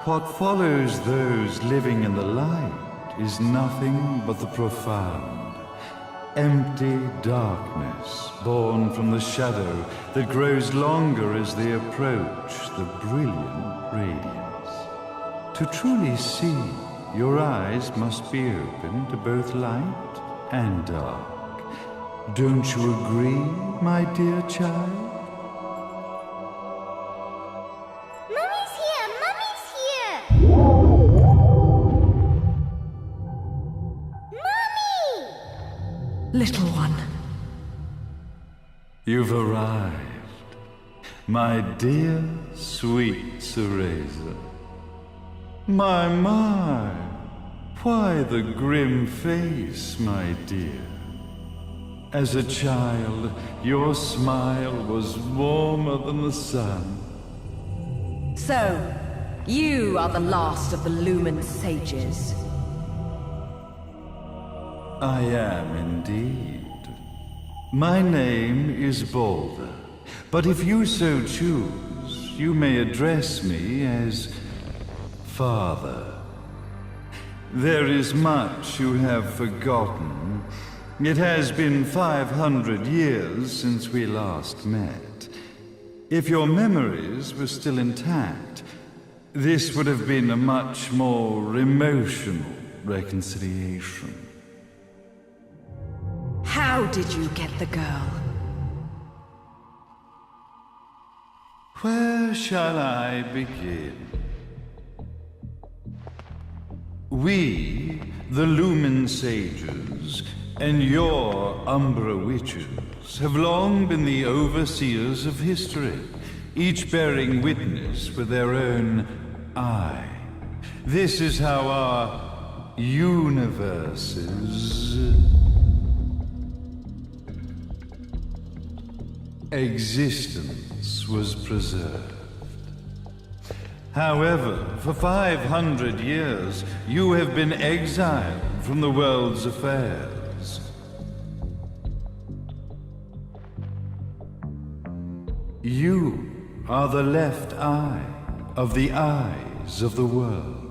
What follows those living in the light is nothing but the profound, empty darkness born from the shadow that grows longer as they approach the brilliant radiance. To truly see, your eyes must be open to both light and dark. Don't you agree, my dear child? Mummy's here! Mummy's here! Mummy! Little one. You've arrived, my dear, sweet Cereza. My, why the grim face, my dear? As a child, your smile was warmer than the sun. So, you are the last of the Lumen sages. I am indeed. My name is Balder, but if you so choose, you may address me as Father. There is much you have forgotten. It has been 500 years since we last met. If your memories were still intact, this would have been a much more emotional reconciliation. How did you get the girl? Where shall I begin? We, the Lumen sages, and your Umbra witches, have long been the overseers of history, each bearing witness with their own eye. This is how our universe's existence was preserved. However, for 500 years, you have been exiled from the world's affairs. You are the left eye of the eyes of the world.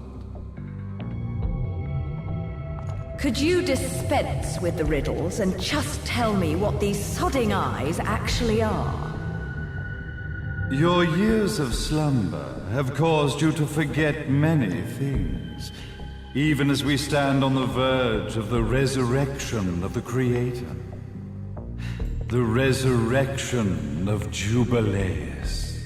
Could you dispense with the riddles and just tell me what these sodding eyes actually are? Your years of slumber have caused you to forget many things, even as we stand on the verge of the resurrection of the Creator. The resurrection of Jubileus.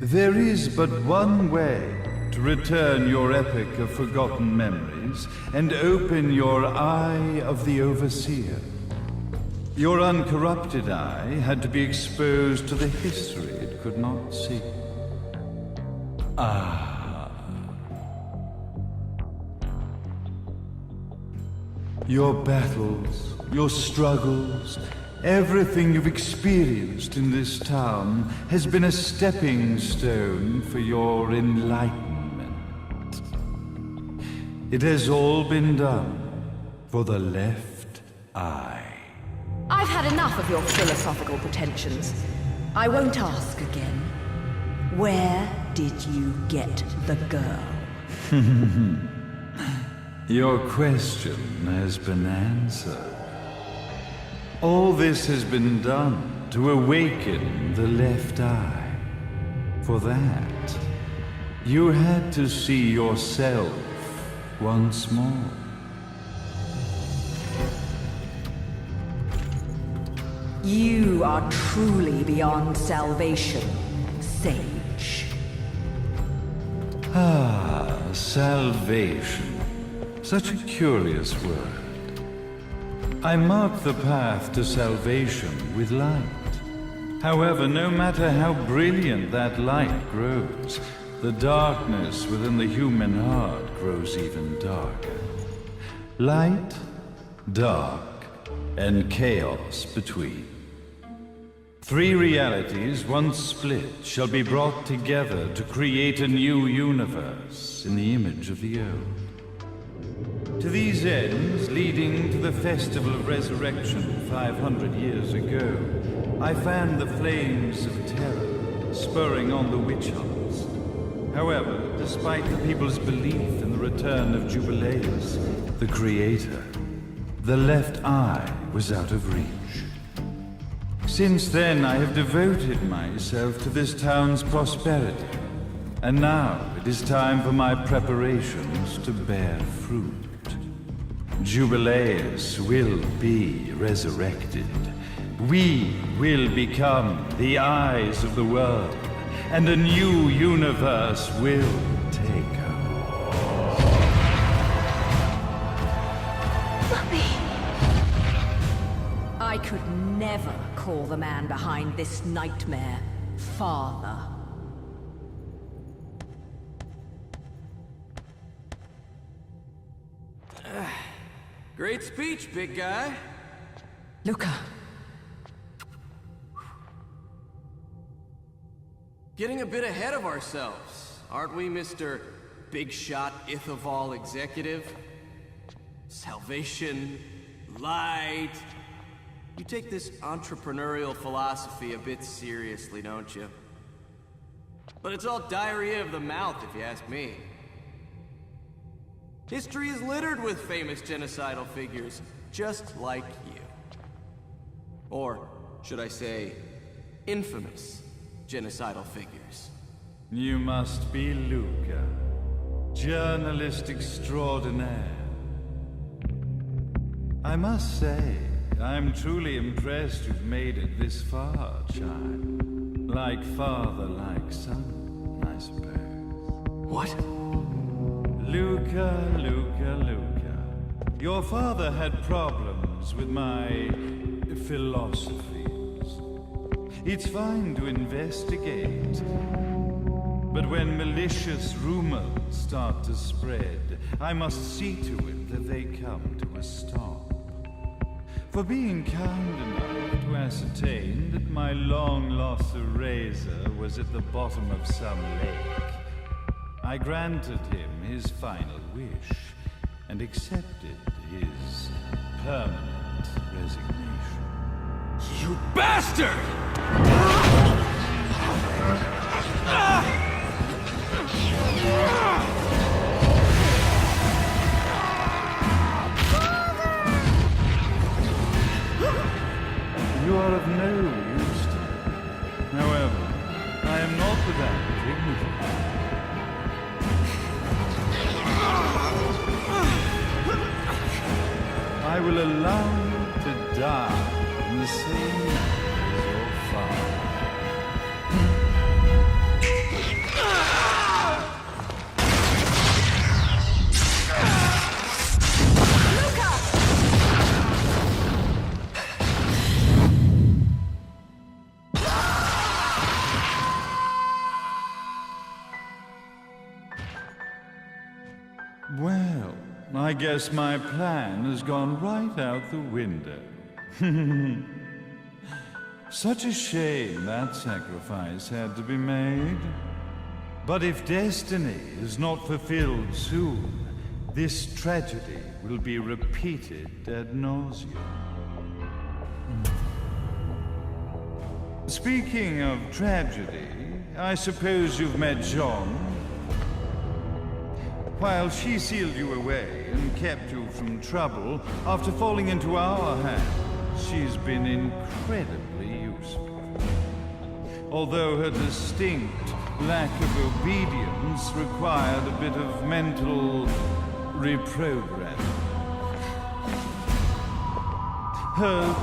There is but one way to return your epic of forgotten memories and open your eye of the Overseer. Your uncorrupted eye had to be exposed to the history it could not see. Your battles, your struggles, everything you've experienced in this town has been a stepping stone for your enlightenment. It has all been done for the left eye. I've had enough of your philosophical pretensions. I won't ask again. Where did you get the girl? Your question has been answered. All this has been done to awaken the left eye. For that, you had to see yourself once more. You are truly beyond salvation, sage. Salvation. Such a curious word. I mark the path to salvation with light. However, no matter how brilliant that light grows, the darkness within the human heart grows even darker. Light, dark, and chaos between. Three realities, once split, shall be brought together to create a new universe in the image of the old. To these ends, leading to the Festival of Resurrection 500 years ago, I fanned the flames of terror, spurring on the witch hunts. However, despite the people's belief in the return of Jubileus, the creator, the left eye was out of reach. Since then, I have devoted myself to this town's prosperity. And now it is time for my preparations to bear fruit. Jubileus will be resurrected. We will become the eyes of the world, and a new universe will take hold. Mummy! I could never call the man behind this nightmare father. Great speech, big guy. Luca. Getting a bit ahead of ourselves, aren't we, Mr. Big Shot Ithaval Executive? Salvation, light. You take this entrepreneurial philosophy a bit seriously, don't you? But it's all diarrhea of the mouth, if you ask me. History is littered with famous genocidal figures, just like you. Or, should I say, infamous genocidal figures. You must be Luca, journalist extraordinaire. I must say, I'm truly impressed you've made it this far, child. Like father, like son, I suppose. What? Luca, Luca, Luca. Your father had problems with my philosophies. It's fine to investigate, but when malicious rumors start to spread, I must see to it that they come to a stop. For being kind enough to ascertain that my long-lost eraser was at the bottom of some lake, I granted him his final wish and accepted his permanent resignation. You bastard! You are of no use to me. However, I am not without dignity. I will allow you to die in the same way as your father. Well, I guess my plan has gone right out the window. Such a shame that sacrifice had to be made. But if destiny is not fulfilled soon, this tragedy will be repeated ad nauseum. Speaking of tragedy, I suppose you've met Jean. While she sealed you away and kept you from trouble, after falling into our hands, she's been incredibly useful. Although her distinct lack of obedience required a bit of mental reprogramming. Her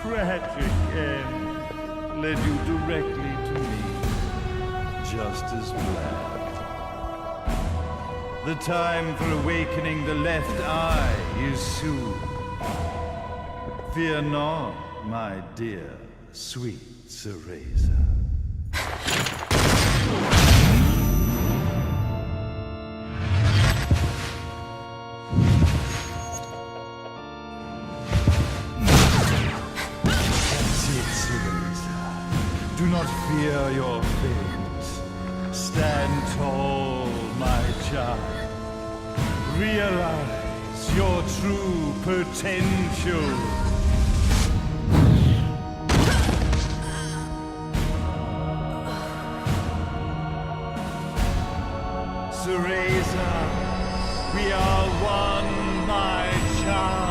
tragic end led you directly to me, just as planned. The time for awakening the left eye is soon. Fear not, my dear, sweet Cereza. That's it, Cereza. Do not fear your fate. Stand tall, my child. Realize your true potential. We are one, my child.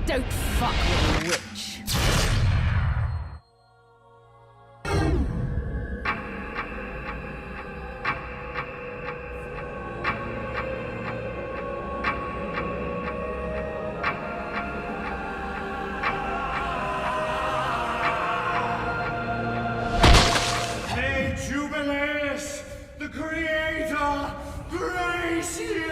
Don't fuck with a witch. Hey, Jubileus, the Creator, grace you!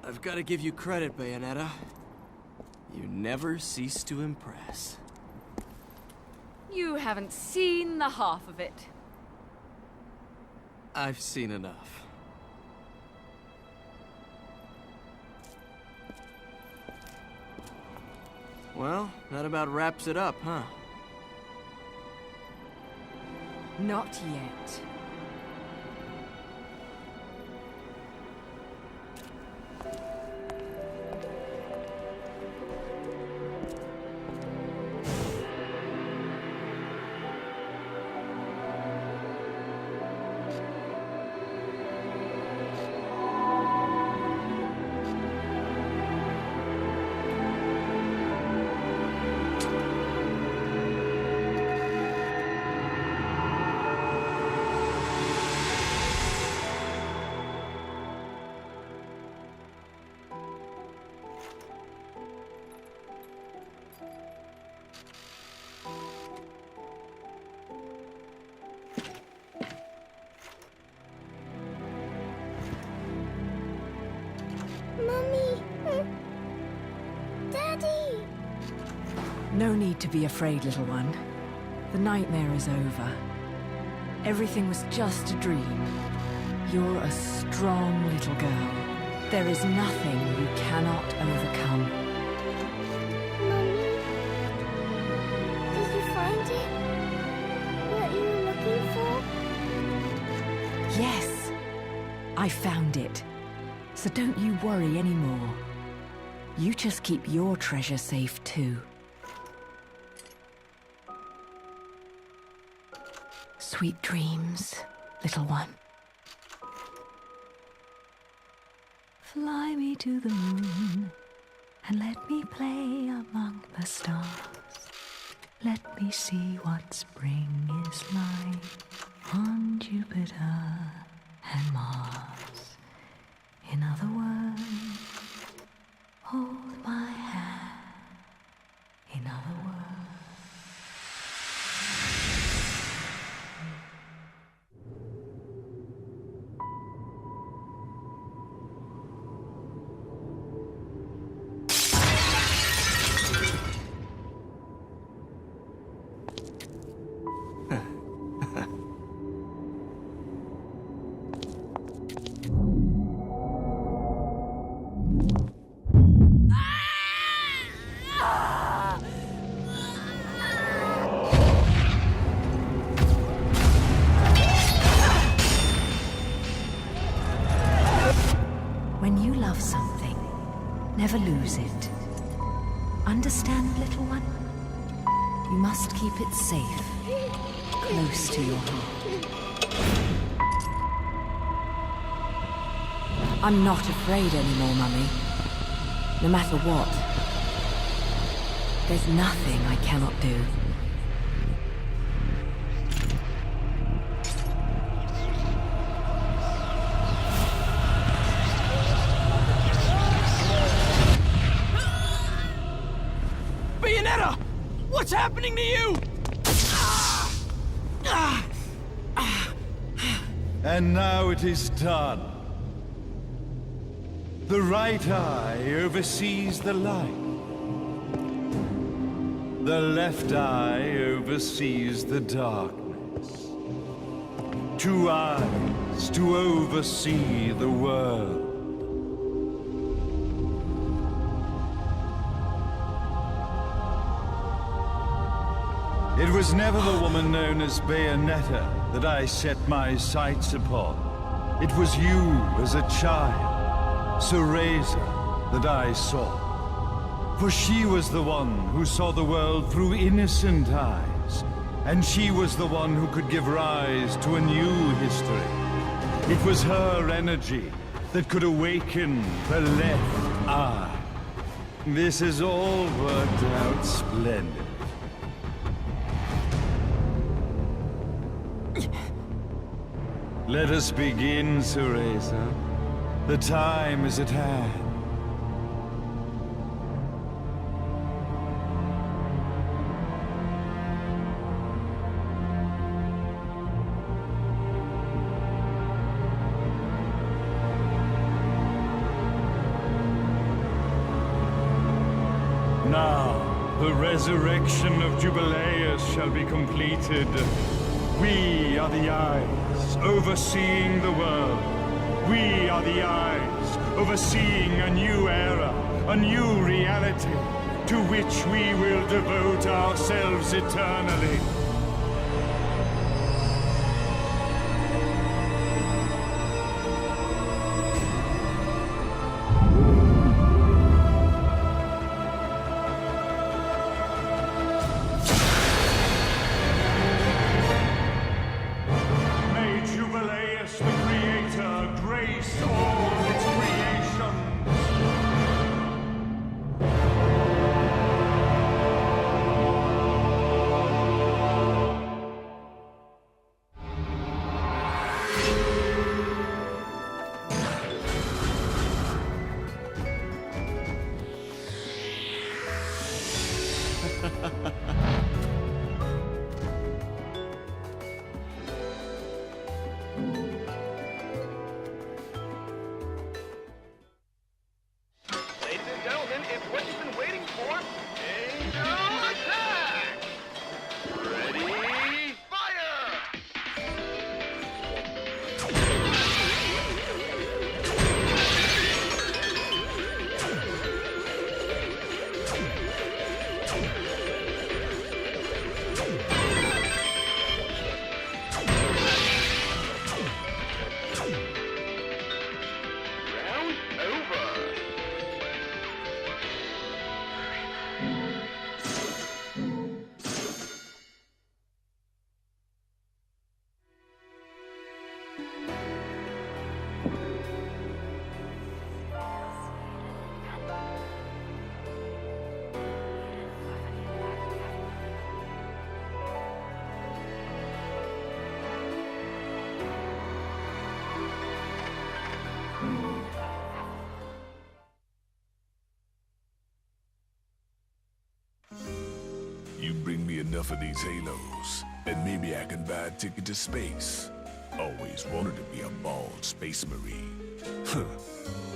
I've got to give you credit, Bayonetta. You never cease to impress. You haven't seen the half of it. I've seen enough. Well, that about wraps it up, huh? Not yet. Mummy! Daddy! No need to be afraid, little one. The nightmare is over. Everything was just a dream. You're a strong little girl. There is nothing you cannot overcome. Mummy? Did you find it? What you were looking for? Yes, I found it. So don't you worry anymore. You just keep your treasure safe too. Sweet dreams, little one. Fly me to the moon and let me play among the stars. Let me see what spring is like on Jupiter and Mars. In other words, hold my hand. In other words. When you love something, never lose it. Understand, little one? You must keep it safe, close to your heart. I'm not afraid anymore, Mummy. No matter what. There's nothing I cannot do. Bayonetta! What's happening to you? And now it is done. The right eye oversees the light. The left eye oversees the darkness. 2 eyes was to oversee the world. It was never the woman known as Bayonetta that I set my sights upon. It was you as a child, Cereza, that I saw. For she was the one who saw the world through innocent eyes, and she was the one who could give rise to a new history. It was her energy that could awaken the left eye. This has all worked out splendid. Let us begin, Cereza. The time is at hand. Now, the resurrection of Jubileus shall be completed. We are the eyes, overseeing the world. We are the eyes, overseeing a new era, a new reality, to which we will devote ourselves eternally. Ladies and gentlemen, it's what you've been waiting for. Angel attack! Ready, fire! Round over. You bring me enough of these halos, and maybe I can buy a ticket to space. Always wanted to be a bald space marine.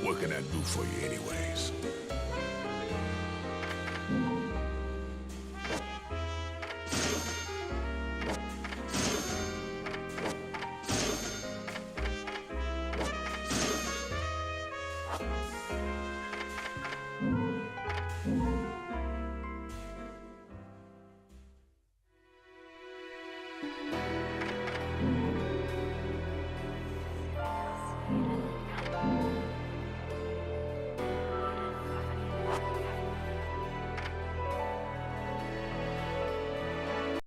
What can I do for you anyways?